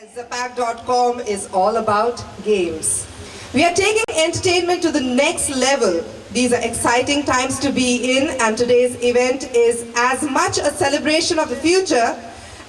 Zapak.com is all about games. We are taking entertainment to the next level. These are exciting times to be in, and today's event is as much a celebration of the future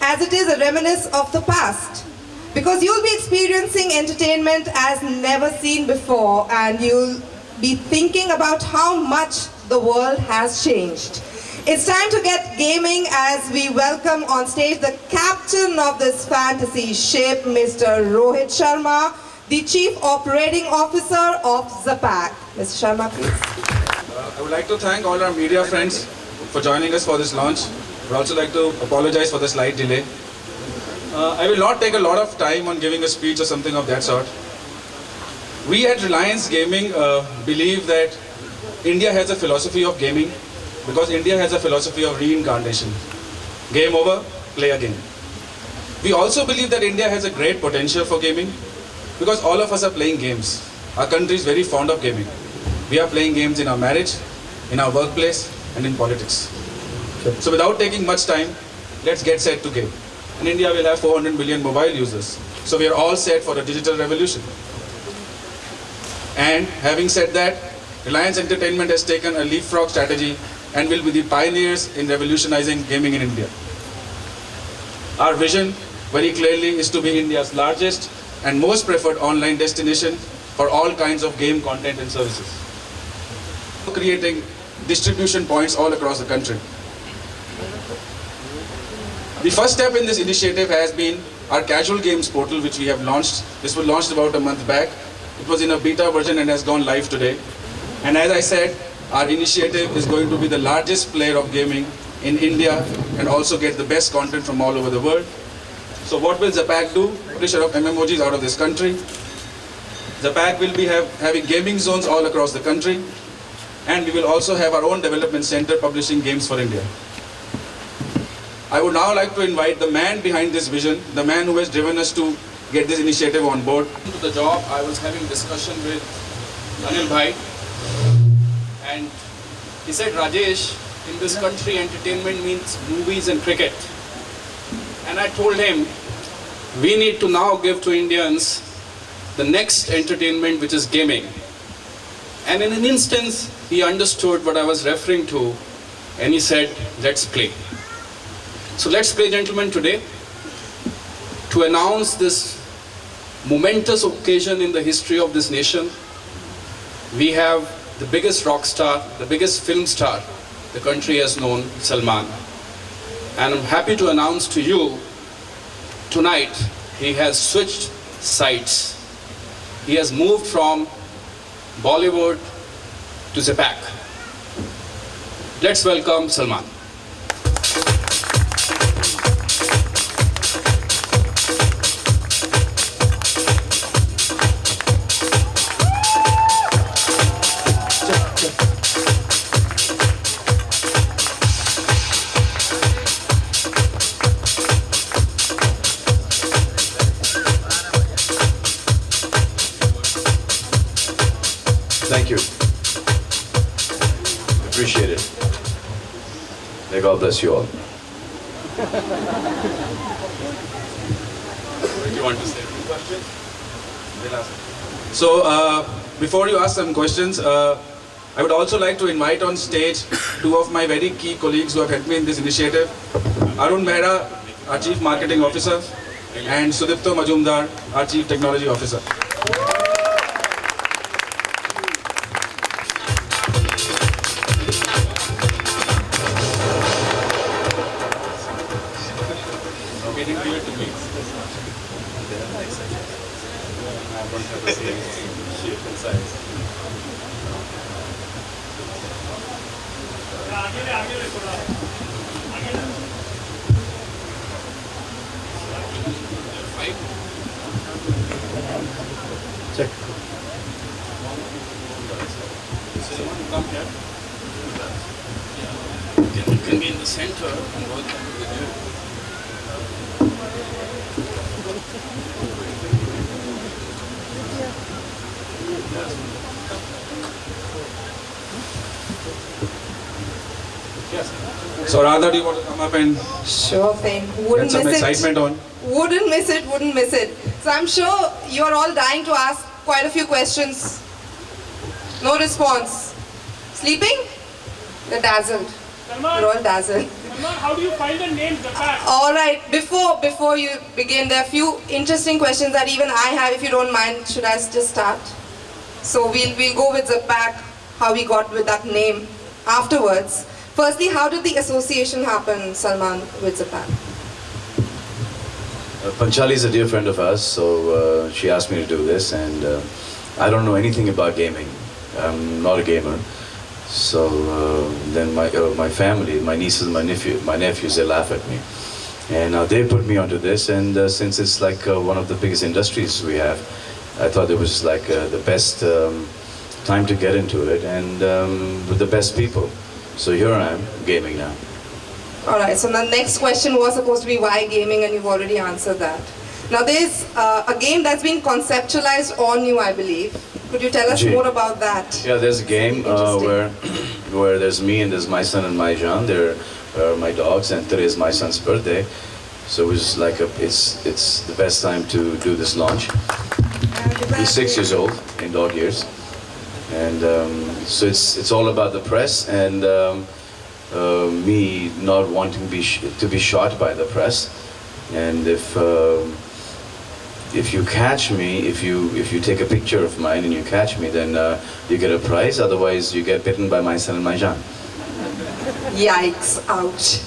as it is a reminiscence of the past. Because you'll be experiencing entertainment as never seen before, and you'll be thinking about how much the world has changed. It's time to get gaming as we welcome on stage the captain of this fantasy ship, Mr. Rohit Sharma, the Chief Operating Officer of Zapak. Mr. Sharma, please. I would like to thank all our media friends for joining us for this launch. I would also like to apologize for the slight delay. I will not take a lot of time on giving a speech or something of that sort. We at Reliance Gaming believe that India has a philosophy of gaming because India has a philosophy of reincarnation. Game over, play again. We also believe that India has a great potential for gaming because all of us are playing games. Our country is very fond of gaming. We are playing games in our marriage, in our workplace, and in politics. So without taking much time, let's get set to game. In India, we'll have 400 million mobile users. So we are all set for a digital revolution. And having said that, Reliance Entertainment has taken a leapfrog strategy and will be the pioneers in revolutionizing gaming in India. Our vision, very clearly, is to be India's largest and most preferred online destination for all kinds of game content and services. Creating distribution points all across the country. The first step in this initiative has been our casual games portal, which we have launched. This was launched about a month back. It was in a beta version and has gone live today. And as I said, our initiative is going to be the largest player of gaming in India and also get the best content from all over the world. So what will Zapak do? Publisher of MMOGs out of this country. Zapak will be having gaming zones all across the country. And we will also have our own development center publishing games for India. I would now like to invite the man behind this vision, the man who has driven us to get this initiative on board. To the job, I was having discussion with Anil Bhai, and he said, Rajesh, in this country entertainment means movies and cricket. And I told him, we need to now give to Indians the next entertainment, which is gaming. And in an instance, he understood what I was referring to, and he said, let's play. So let's play, gentlemen, today to announce this momentous occasion in the history of this nation. We have the biggest rock star, the biggest film star the country has known, Salman. And I'm happy to announce to you, tonight he has switched sides. He has moved from Bollywood to Zapak. Let's welcome Salman. Thank you. Appreciate it. May God bless you all. Do you want to say any questions? So before you ask some questions, I would also like to invite on stage two of my very key colleagues who have helped me in this initiative. Arun Mehra, our Chief Marketing Officer, and Sudipto Majumdar, our Chief Technology Officer. Check. Come here. You can be in the center and work with you. So Radha, do you want to come up and Sure thing. get Wouldn't some miss it. excitement on? Wouldn't miss it, wouldn't miss it. So I'm sure you're all dying to ask quite a few questions. No response. Sleeping? They're dazzled. Salman, You're all dazzled. Salman, how do you find the name Zapak? All right, before you begin, there are a few interesting questions that even I have. If you don't mind, should I just start? So we'll go with Zapak, how we got with that name afterwards. Firstly, how did the association happen, Salman, with Zapak? Panchali is a dear friend of ours, so she asked me to do this, and I don't know anything about gaming. I'm not a gamer. So then my family, my nieces, my nephews, they laugh at me. And they put me onto this, and since it's like one of the biggest industries we have, I thought it was like the best time to get into it, and with the best people. So here I am, gaming now. Alright, so the next question was supposed to be why gaming, and you've already answered that. Now there's a game that's been conceptualized on you, I believe. Could you tell us more about that? Yeah, there's a game where there's me and there's my son and my Jean. They're my dogs, and today is my son's birthday. So it was like it's the best time to do this launch. He's 6 years old in dog years, and so it's all about the press and me not wanting to be shot by the press. And if you catch me, if you take a picture of mine and you catch me, then you get a prize. Otherwise, you get bitten by my son and my Jean. Yikes, ouch.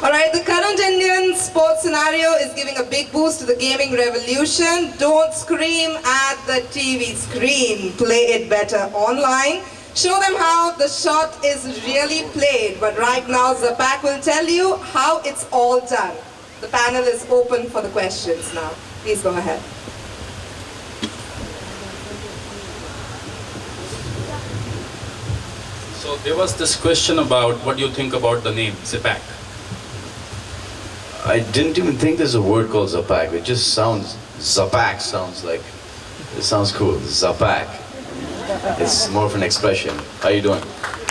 Alright, the current Indian sports scenario is giving a big boost to the gaming revolution. Don't scream at the TV screen. Play it better online. Show them how the shot is really played. But right now, Zapak will tell you how it's all done. The panel is open for the questions now. Please go ahead. So there was this question about what do you think about the name Zapak. I didn't even think there's a word called Zapak. It just sounds, Zapak sounds like, it sounds cool, Zapak. It's more of an expression. How you doing?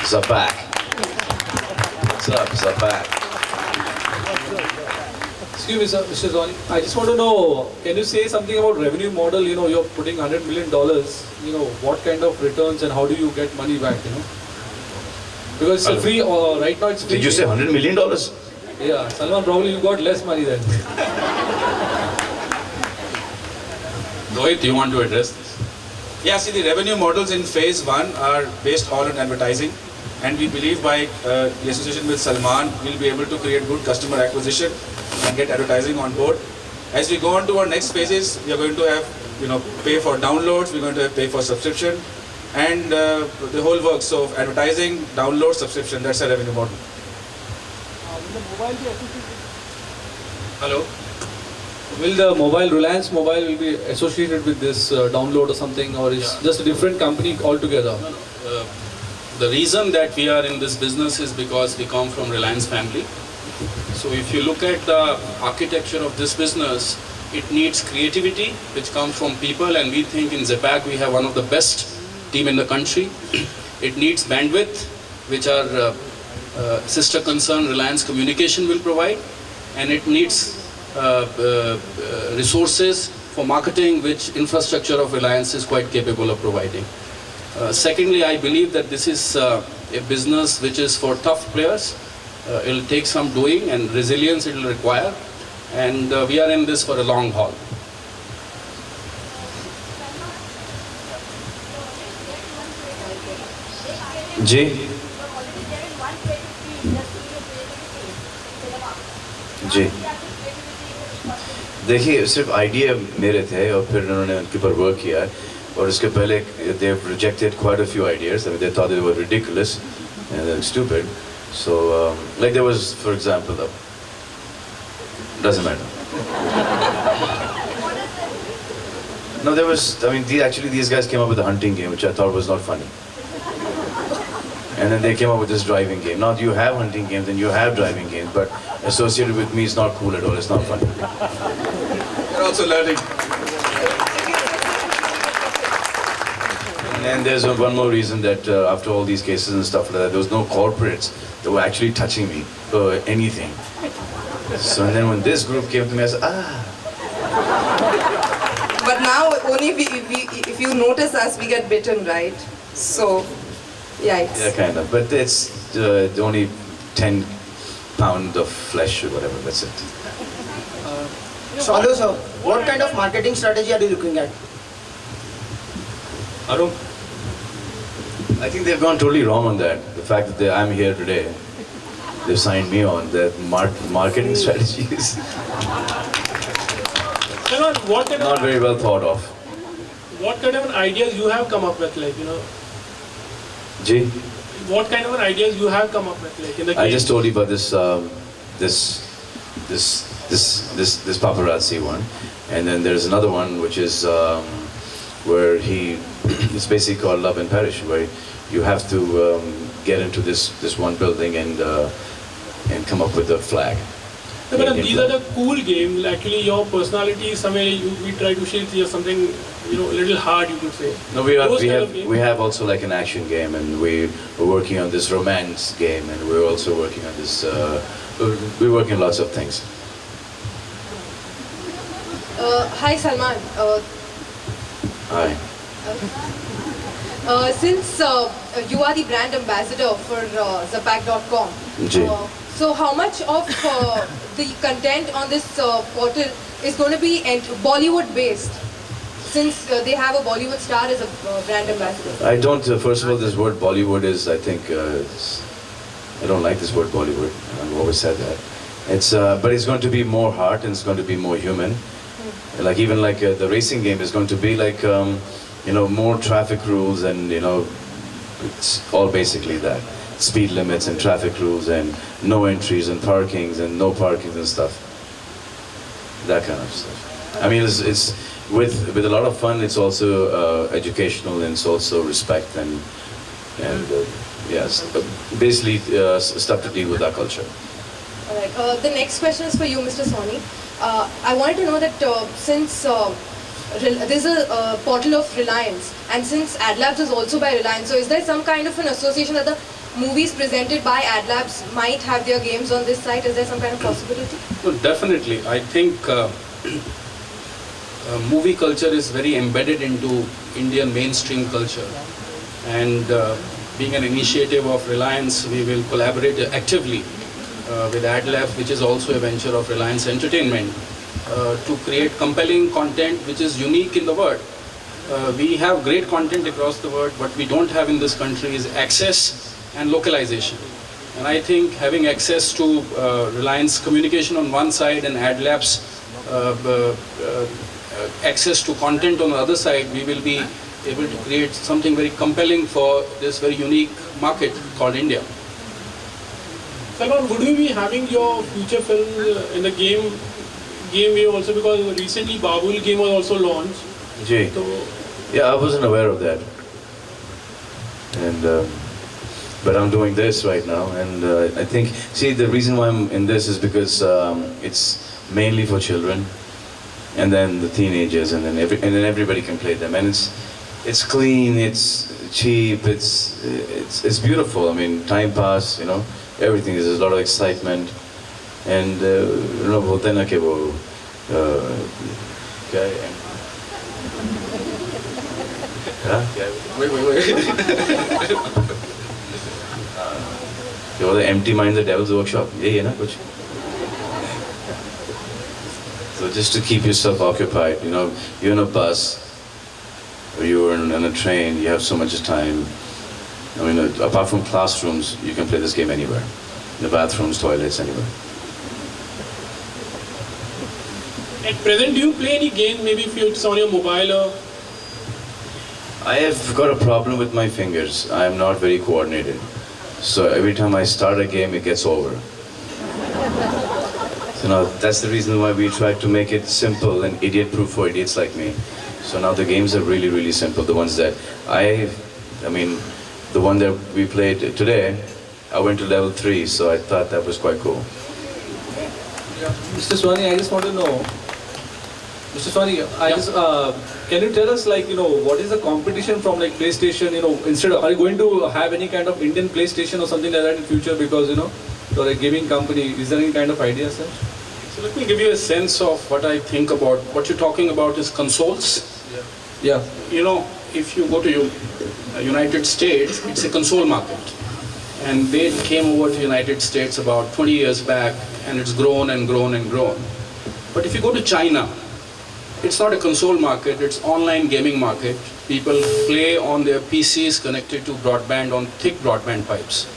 Zapak. What's up, Zapak? Excuse me, sir, Mr. Zoni. I just want to know, can you say something about revenue model? You know, you're putting $100 million. You know, what kind of returns and how do you get money back? You know, because it's free. Right now, it's free. Did you say $100 million? Yeah, Salman, probably you got less money then. Rohit, you want to address this? Yeah, see, the revenue models in phase 1 are based all on advertising, and we believe by the association with Salman, we'll be able to create good customer acquisition and get advertising on board. As we go on to our next phases, we are going to have, pay for downloads, we're going to have pay for subscription, and the whole works. So advertising, download, subscription, that's a revenue model. Hello? Will the Reliance Mobile will be associated with this download or something, or is just a different company altogether? The reason that we are in this business is because we come from Reliance family. So if you look at the architecture of this business, it needs creativity, which comes from people, and we think in Zapak we have one of the best team in the country. It needs bandwidth, which our sister concern Reliance Communication will provide, and it needs resources for marketing, which infrastructure of Reliance is quite capable of providing. Secondly, I believe that this is a business which is for tough players. It will take some doing and resilience it will require, and we are in this for a long haul. जी जी देखिए सिर्फ idea मेरे थे और फिर उन्होंने उनके ऊपर work किया और उसके पहले they have rejected quite a few ideas. I mean, they thought they were ridiculous and stupid. So like there was, for example, doesn't matter. No, there was, I mean, actually these guys came up with a hunting game which I thought was not funny. And then they came up with this driving game. Now you have hunting games and you have driving games, but associated with me is not cool at all. It's not funny. You're also learning. And there's one more reason that after all these cases and stuff like that, there was no corporates that were actually touching me for anything. So and then when this group came to me, I said, But now only if you notice us, we get bitten, right? So, yikes. yeah, kind of. But it's only 10 pound of flesh or whatever, that's it. So, sir, what kind of marketing strategy are you looking at? Arun? I think they've gone totally wrong on that. The fact that I'm here today, they've signed me on. Their marketing strategy is Salman, what kind not of very well thought of. ideas you have come up with, like, G, what kind of ideas you have come up with, like, in the game? I just told you about this paparazzi one, and then there's another one which is where it's basically called Love and Perish, where you have to get into this one building and come up with a flag. No, but Indian these flag. are the cool games. Actually, your personality is somewhere we try to shape something, a little hard, you could say. No, we have also like an action game, and we're working on this romance game, and we're also working on this. We're working on lots of things. Hi Salman. Hi. Since you are the brand ambassador for Zapak.com, Ji. so how much of the content on this portal is going to be Bollywood based? Since they have a Bollywood star as a brand ambassador. I don't. First of all, this word Bollywood is. I think I don't like this word Bollywood. I've always said that. But it's going to be more heart and it's going to be more human. Like even like the racing game is going to be like more traffic rules and it's all basically that. Speed limits and traffic rules and no entries and parkings and no parkings and stuff. That kind of stuff. I mean, it's with a lot of fun. It's also educational and it's also respect and yes, basically stuff to deal with our culture. Alright. The next question is for you, Mr. Soni. I wanted to know that since there's a portal of Reliance, and since AdLabs is also by Reliance, so is there some kind of an association that the movies presented by AdLabs might have their games on this site? Is there some kind of possibility? Well, definitely. I think movie culture is very embedded into Indian mainstream culture. And being an initiative of Reliance, we will collaborate actively with AdLabs, which is also a venture of Reliance Entertainment, to create compelling content which is unique in the world. We have great content across the world. What we don't have in this country is access and localization. And I think having access to Reliance Communication on one side and AdLabs access to content on the other side, we will be able to create something very compelling for this very unique market called India. Salman, would we be having your future film in the game way also, because recently Babul game was also launched? Jay. So, Yeah, I wasn't aware of that. And but I'm doing this right now, and I think, see, the reason why I'm in this is because it's mainly for children, and then the teenagers, and then everybody can play them, and it's clean, it's cheap, it's beautiful. I mean, time pass, everything. There's a lot of excitement, and बोलते हैं ना कि वो क्या है? हाँ, क्या है? Wait. The empty mind, the devil's workshop. यही है ना कुछ? So just to keep yourself occupied, you're in a bus, or you're in a train, you have so much time. I mean, apart from classrooms, you can play this game anywhere. In the bathrooms, toilets, anywhere. at present, do you play any game, maybe if it's on your mobile or? I have got a problem with my fingers. I am not very coordinated. So every time I start a game, it gets over. So now that's the reason why we try to make it simple and idiot-proof for idiots like me. So now the games are really, really simple. The ones that the one that we played today, I went to level 3, so I thought that was quite cool. Mr. Swani, I just want to know. Mr. Swani, can you tell us, what is the competition from PlayStation? Instead of, are you going to have any kind of Indian PlayStation or something like that in future? Because you're a gaming company. Is there any kind of idea, sir? So let me give you a sense of what I think about, what you're talking about is consoles. Yeah. You know, if you go to United States, it's a console market. And they came over to United States about 20 years back, and it's grown and grown and grown. But if you go to China, it's not a console market, it's online gaming market. People play on their PCs connected to broadband on thick broadband pipes.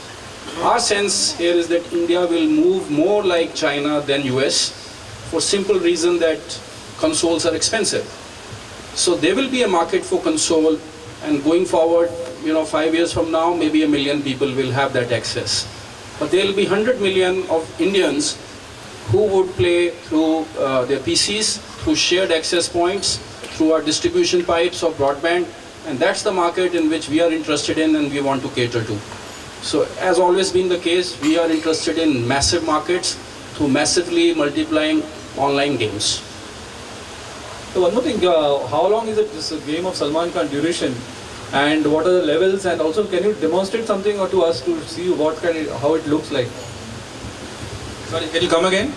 Our sense here is that India will move more like China than US for simple reason that consoles are expensive. So there will be a market for console, and going forward, 5 years from now, maybe 1 million people will have that access. But there will be 100 million of Indians who would play through their PCs, through shared access points, through our distribution pipes of broadband, and that's the market in which we are interested in and we want to cater to. So as always been the case, we are interested in massive markets through massively multiplying online games. So one more thing, how long is it, this game of Salman Khan duration, and what are the levels, and also can you demonstrate something or to us to see how it looks like? Sorry, can you come again?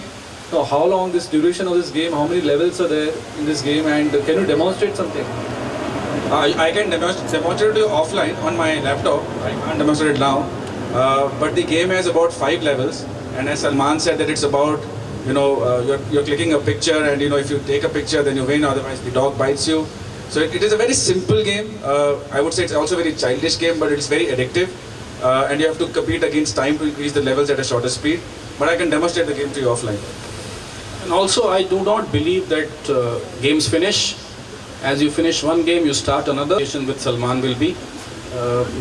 So how long this duration of this game, how many levels are there in this game, and can you demonstrate something? I can demonstrate to you offline on my laptop. I can't demonstrate it now. But the game has about 5 levels, and as Salman said that it's about, you're clicking a picture, and if you take a picture then you win, otherwise the dog bites you. So it is a very simple game. I would say it's also a very childish game, but it's very addictive. And you have to compete against time to increase the levels at a shorter speed. But I can demonstrate the game to you offline. And also, I do not believe that games finish. As you finish one game, you start another. With Salman will be,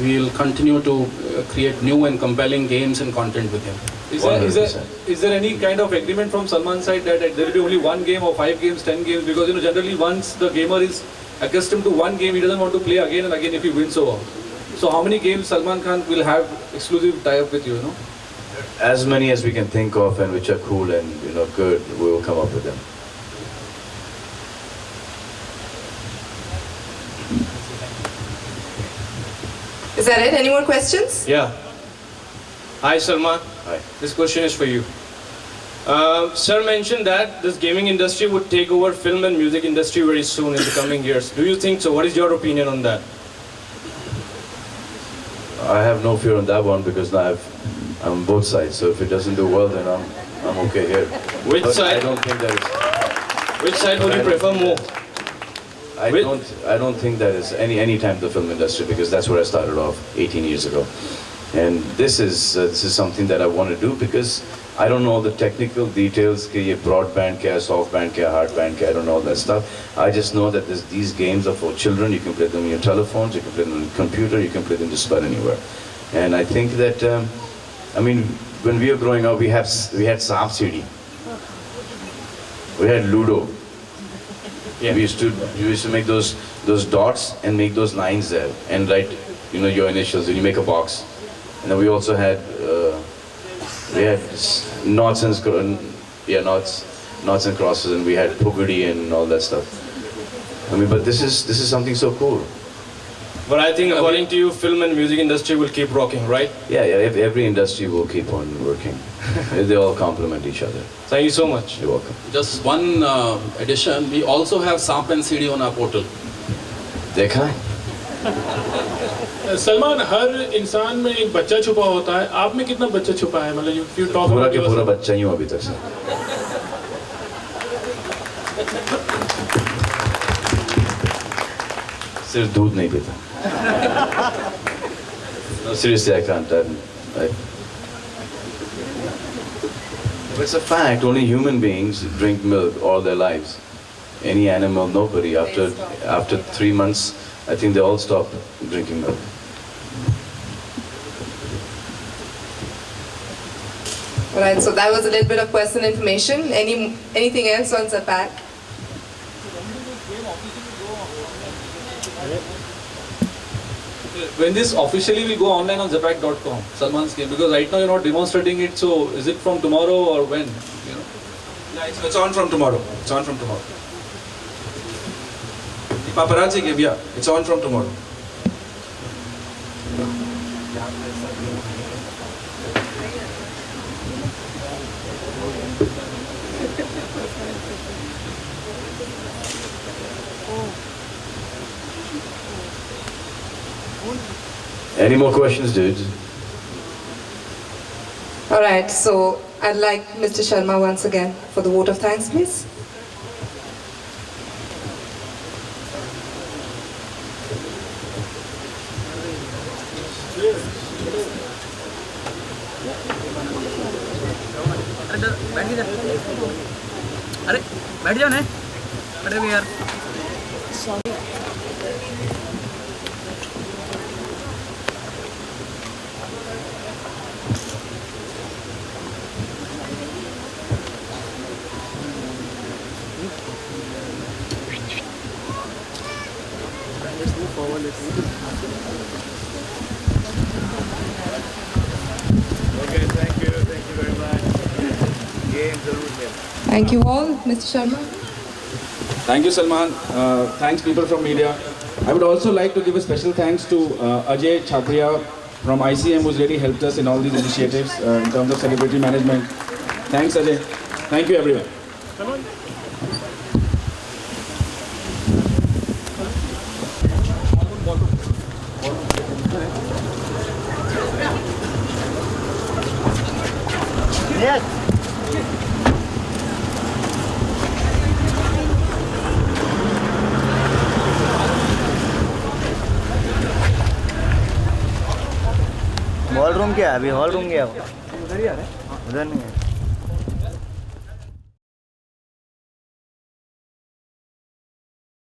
we will continue to create new and compelling games and content with him. Is there any kind of agreement from Salman's side that there will be only one game or 5 games, 10 games? Because generally once the gamer is accustomed to one game, he doesn't want to play again and again if he wins over. So how many games Salman Khan will have exclusive tie-up with you? As many as we can think of and which are cool and good, we will come up with them. Is that it? Any more questions? Yeah. Hi Salman. Hi. This question is for you. Sir mentioned that this gaming industry would take over film and music industry very soon in the coming years. Do you think so? What is your opinion on that? I have no fear on that one because now I'm on both sides. So if it doesn't do well, then I'm okay here. Which But side? I don't think that is. Which side would you prefer more? I don't think that is any time the film industry, because that's where I started off 18 years ago. And this is something that I want to do because I don't know the technical details. Ke broadband kya, softband kya, hardband kya, I don't know all that stuff. I just know that these games are for children. You can play them on your telephones, you can play them on your computer, you can play them just about anywhere. And I think that when we were growing up, we had Saap CD, we had Ludo. Yeah. We used to make those dots and make those lines there and write your initials, and you make a box. And then we also had knots and crosses, and we had pugadi and all that stuff. But this is something so cool. But I think according to you, film and music industry will keep rocking, right? Yeah. Every industry will keep on working. They all complement each other. Thank you so much. You're welcome. Just one addition, we also have Samp and CD on our portal. देखा है? सलमान, हर इंसान में एक बच्चा छुपा होता है. आप में कितना बच्चा छुपा है? मतलब you talk पूरा about के पूरा yourself. बच्चा ही हूँ अभी तक से. सिर्फ दूध नहीं पीता. No, seriously, I can't. It's a fact. Only human beings drink milk all their lives. Any animal, nobody. After 3 months, I think they all stop drinking milk. Alright, so that was a little bit of personal information. Anything else on Zapak? When this officially will go online on zapak.com, Salman's game, because right now you're not demonstrating it, so is it from tomorrow or when? Yeah, it's on from tomorrow. It's on from tomorrow. The paparazzi game, yeah, it's on from tomorrow. Any more questions, dudes? All right, so I'd like Mr. Sharma once again for the vote of thanks, please. अरे बैठ जाओ ना अरे भी यार Okay, thank you very much. Thank you all, Mr. Sharma. Thank you, Salman. Thanks, people from media. I would also like to give a special thanks to Ajay Chhapriya from ICM, who's really helped us in all these initiatives in terms of celebrity management. Thanks, Ajay. Thank you, everyone. Yes. Ball room क्या है अभी hall room गया उधर ही आ रहा है उधर नहीं है